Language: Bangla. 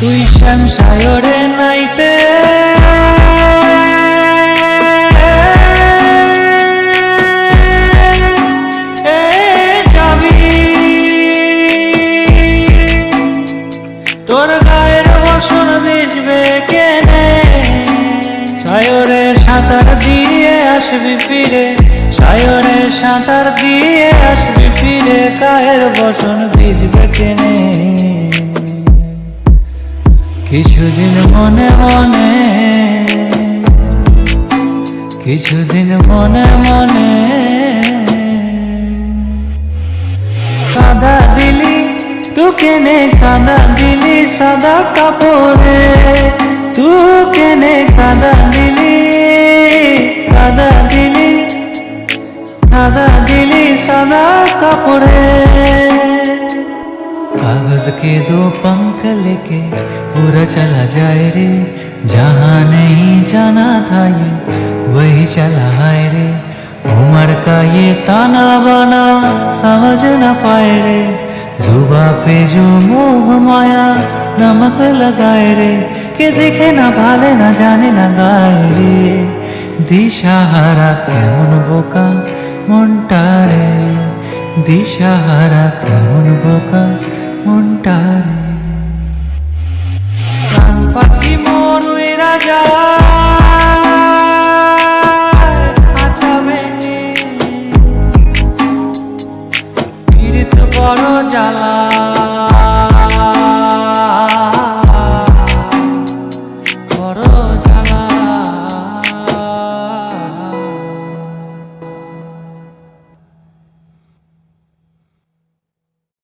তুই শ্যাম সায়রে নাইতে যাবি, তোর গায়ের বসন ভিজবে কেনে, সায়রে সাঁতার দিয়ে আসবি ফিরে, সায়রে সাঁতার দিয়ে আসবি ফিরে, গায়ের বসন ভিজবে কেনে। কিছুদিন মনে মনে, কিছুদিন মনে মনে কাদা দিলি, তু কেনে কাদা দিলি সাদা কাপড়ে, তু কেনে কাদা দিলি, কাদা দিলি, কাদা দিলি সাদা কাপড়ে। कागज के दो पंख लेके उड़ा चला जाए रे, जहाँ नहीं जाना था ये वही चला है रे, उम्र का ये ताना बाना समझ न पाए रे, जुबा पे जो मोह माया नमक लगाए रे, के देखे ना भाले ना जाने ना गाए रे, दिशाहारा केमन बोका মনটারে, দিশাহারা কেমন বোকা মনটারে। প্রাণ পাখি মন উইরা যায় খাঁচা ভেঙে, পীড়িত বড় জ্বালা, বড়